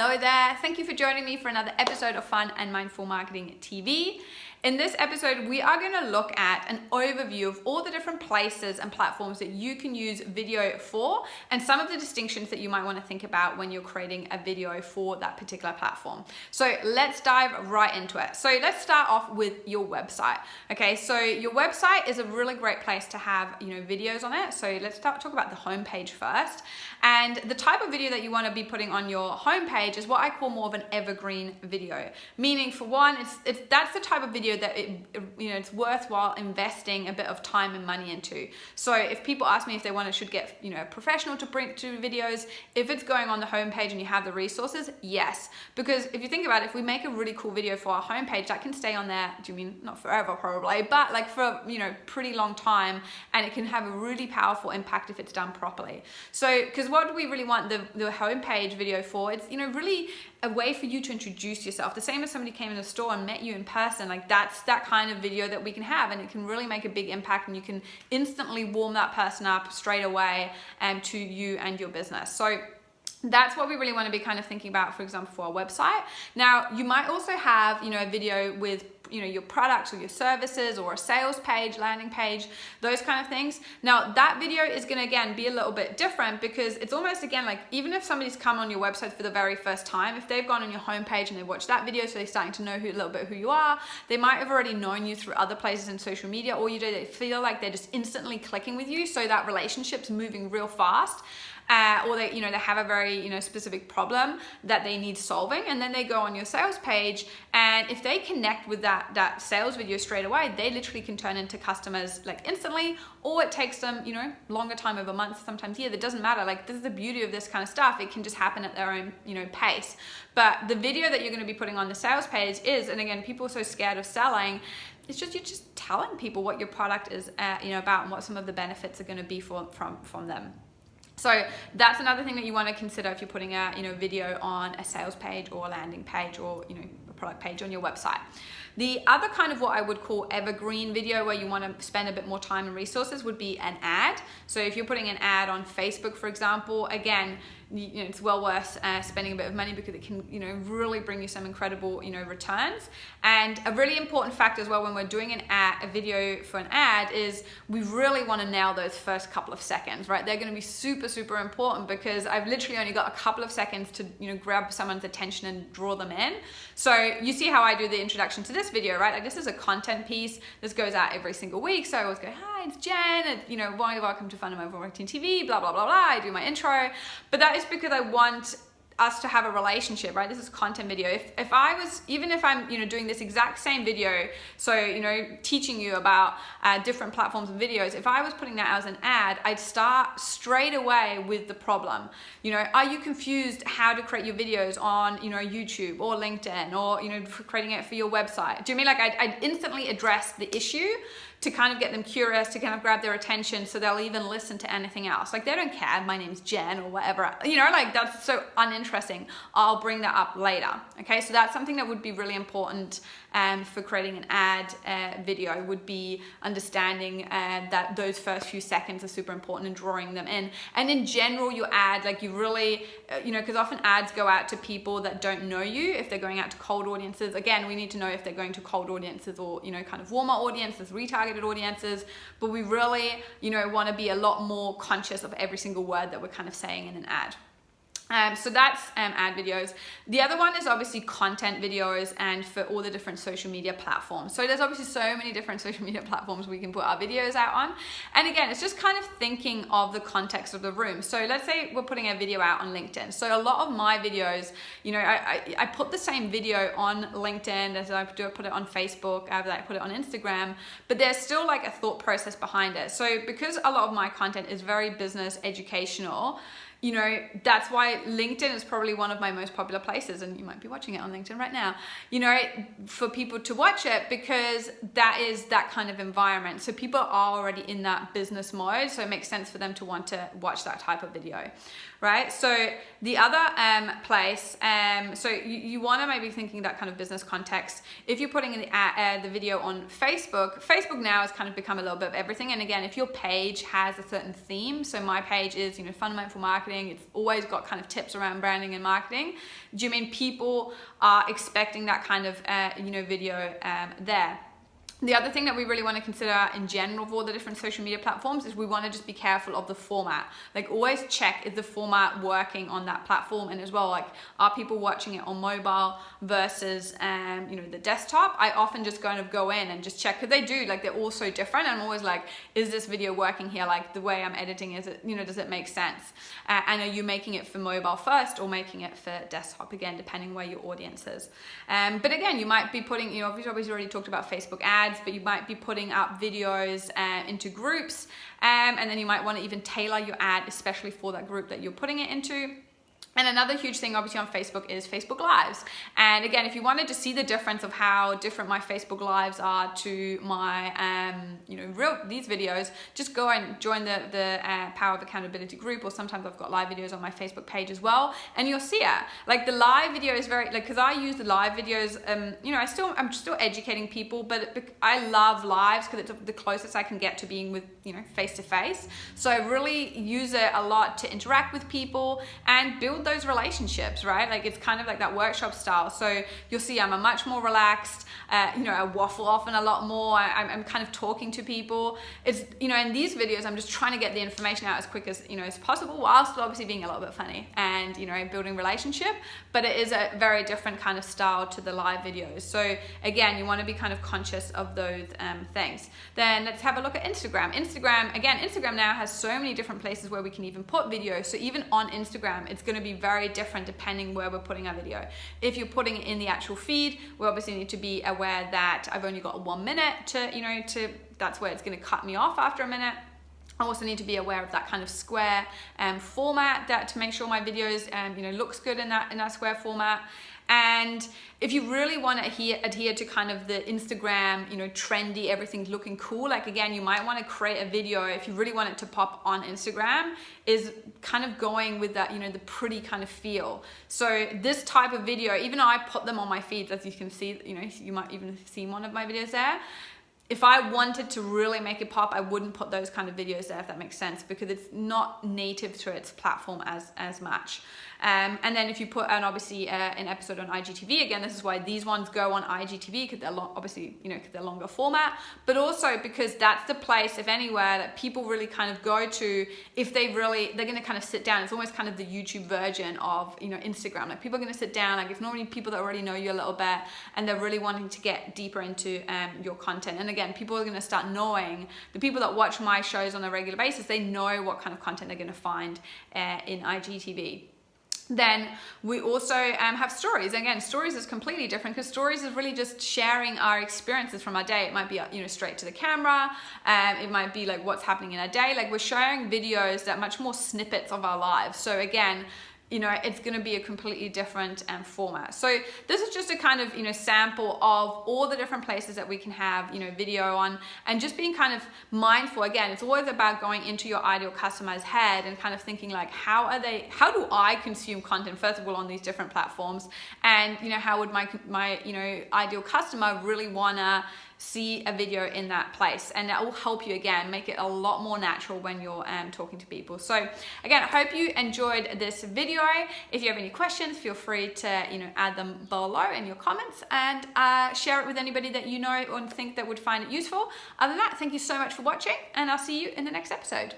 Hello there. Thank you for joining me for another episode of Fun and Mindful Marketing TV. In this episode, we are going to look at an overview of all the different places and platforms that you can use video for, and some of the distinctions that you might want to think about when you're creating a video for that particular platform. So let's dive right into it. So let's start off with your website. Okay, so your website is a really great place to have, videos on it. So let's talk about the homepage first. And the type of video that you want to be putting on your homepage is what I call more of an evergreen video. Meaning, for one, that's the type of video that it's worthwhile investing a bit of time and money into. So if people ask me if they should get a professional to bring to videos, if it's going on the homepage and you have the resources, yes. Because if you think about it, if we make a really cool video for our homepage, that can stay on there, do you mean not forever probably, but like for pretty long time, and it can have a really powerful impact if it's done properly. So because what do we really want the homepage video for? It's really a way for you to introduce yourself. The same as somebody came in the store and met you in person, like that's that kind of video that we can have, and it can really make a big impact, and you can instantly warm that person up straight away to you and your business. So that's what we really want to be kind of thinking about, for example, for our website. Now, you might also have, a video with your products or your services, or a sales page, landing page, those kind of things. Now, that video is going to, again, be a little bit different, because it's almost, again, like even if somebody's come on your website for the very first time, if they've gone on your homepage and they watched that video, so they're starting to know a little bbit who you are, they might have already known you through other places in social media, or they feel like they're just instantly clicking with you, so that relationship's moving real fast. Or they have a very specific problem that they need solving, and then they go on your sales page, and if they connect with that sales video straight away, they literally can turn into customers like instantly, or it takes them longer time, over months, sometimes years. It doesn't matter. Like, this is the beauty of this kind of stuff. It can just happen at their own pace. But the video that you're going to be putting on the sales page is, and again, people are so scared of selling, it's just you're just telling people what your product is about, and what some of the benefits are going to be from them. So that's another thing that you want to consider if you're putting a video on a sales page or a landing page, or a product page on your website. The other kind of what I would call evergreen video, where you want to spend a bit more time and resources, would be an ad. So if you're putting an ad on Facebook, for example, again, it's well worth spending a bit of money, because it can really bring you some incredible returns. And a really important factor as well when we're doing a video for an ad is we really want to nail those first couple of seconds, right? They're going to be super important, because I've literally only got a couple of seconds to grab someone's attention and draw them in. So you see how I do the introduction to this video, right? Like, this is a content piece. This goes out every single week. So I always go, hi, it's Jen, and welcome to Fun and Mindful Marketing TV, blah blah blah blah. I do my intro, but that is because I want us to have a relationship, right? This is content video. If I'm doing this exact same video, so teaching you about different platforms and videos, if I was putting that as an ad, I'd start straight away with the problem. Are you confused how to create your videos on YouTube or LinkedIn, or creating it for your website? Do you mean like I'd instantly address the issue to kind of get them curious, to kind of grab their attention, so they'll even listen to anything else. Like, they don't care, my name's Jen or whatever, like, that's so uninteresting. I'll bring that up later. Okay, so that's something that would be really important for creating an ad video, would be understanding that those first few seconds are super important and drawing them in. And in general, your ad, like, you really, because often ads go out to people that don't know you. If they're going out to cold audiences, again, we need to know if they're going to cold audiences, or kind of warmer audiences, retargeted audiences, but we really want to be a lot more conscious of every single word that we're kind of saying in an ad. So that's ad videos. The other one is obviously content videos, and for all the different social media platforms. So there's obviously so many different social media platforms we can put our videos out on. And again, it's just kind of thinking of the context of the room. So let's say we're putting a video out on LinkedIn. So a lot of my videos, I put the same video on LinkedIn as I do put it on Facebook, as I put it on Instagram, but there's still like a thought process behind it. So because a lot of my content is very business educational, that's why LinkedIn is probably one of my most popular places, and you might be watching it on LinkedIn right now, for people to watch it, because that is that kind of environment. So people are already in that business mode, so it makes sense for them to want to watch that type of video. right? So the other place, so you want to maybe thinking that kind of business context. If you're putting the video on Facebook now has kind of become a little bit of everything. And again, if your page has a certain theme, so my page is, fun, mindful marketing, it's always got kind of tips around branding and marketing. Do you mean people are expecting that kind of, video there? The other thing that we really want to consider in general for all the different social media platforms is we want to just be careful of the format. Like always check, is the format working on that platform? And as well, like, are people watching it on mobile versus, the desktop? I often just kind of go in and just check, because they do, like, they're all so different. I'm always like, is this video working here? Like the way I'm editing, is it, does it make sense? And are you making it for mobile first or making it for desktop? Again, depending where your audience is. But again, you might be putting, obviously already talked about Facebook ads, but you might be putting up videos into groups, and then you might want to even tailor your ad especially for that group that you're putting it into. And another huge thing obviously on Facebook is Facebook Lives. And again, if you wanted to see the difference of how different my Facebook Lives are to my, these videos, just go and join the Power of Accountability group, or sometimes I've got live videos on my Facebook page as well, and you'll see it. Like the live video is very, like, because I use the live videos, I'm still educating people, but I love lives because it's the closest I can get to being with, face to face. So I really use it a lot to interact with people and build those relationships, right? Like it's kind of like that workshop style. So you'll see I'm a much more relaxed, I waffle often a lot more. I'm kind of talking to people. It's, in these videos, I'm just trying to get the information out as quick as, as possible, whilst obviously being a little bit funny and, building relationship, but it is a very different kind of style to the live videos. So again, you want to be kind of conscious of those things. Then let's have a look at Instagram. Instagram now has so many different places where we can even put videos. So even on Instagram, it's going to be very different depending where we're putting our video. If you're putting it in the actual feed, we obviously need to be aware that I've only got 1 minute to that's where it's going to cut me off after a minute. I also need to be aware of that kind of square format, that to make sure my videos looks good in that square format. And if you really want to adhere to kind of the Instagram, trendy, everything's looking cool, like again, you might want to create a video, if you really want it to pop on Instagram, is kind of going with that, the pretty kind of feel. So this type of video, even though I put them on my feeds, as you can see, you might even see one of my videos there. If I wanted to really make it pop, I wouldn't put those kind of videos there, if that makes sense, because it's not native to its platform as much. And then if you put obviously an episode on IGTV, again, this is why these ones go on IGTV, because they're obviously, because they're longer format, but also because that's the place, if anywhere, that people really kind of go to if they're going to kind of sit down. It's almost kind of the YouTube version of, Instagram. Like people are going to sit down, like it's normally people that already know you a little bit and they're really wanting to get deeper into your content. And again, people are going to start knowing, the people that watch my shows on a regular basis, they know what kind of content they're going to find in IGTV. Then we also have stories. Again, stories is completely different, because stories is really just sharing our experiences from our day. It might be, straight to the camera. It might be like what's happening in our day. Like we're sharing videos that much more snippets of our lives. So again, it's going to be a completely different format. So this is just a kind of, sample of all the different places that we can have, video on, and just being kind of mindful. Again, it's always about going into your ideal customer's head and kind of thinking like, how do I consume content, first of all, on these different platforms? And, how would my ideal customer really wanna see a video in that place? And that will help you, again, make it a lot more natural when you're talking to people. So again, I hope you enjoyed this video. If you have any questions, feel free to add them below in your comments, and share it with anybody that you know or think that would find it useful. Other than that, thank you so much for watching, and I'll see you in the next episode.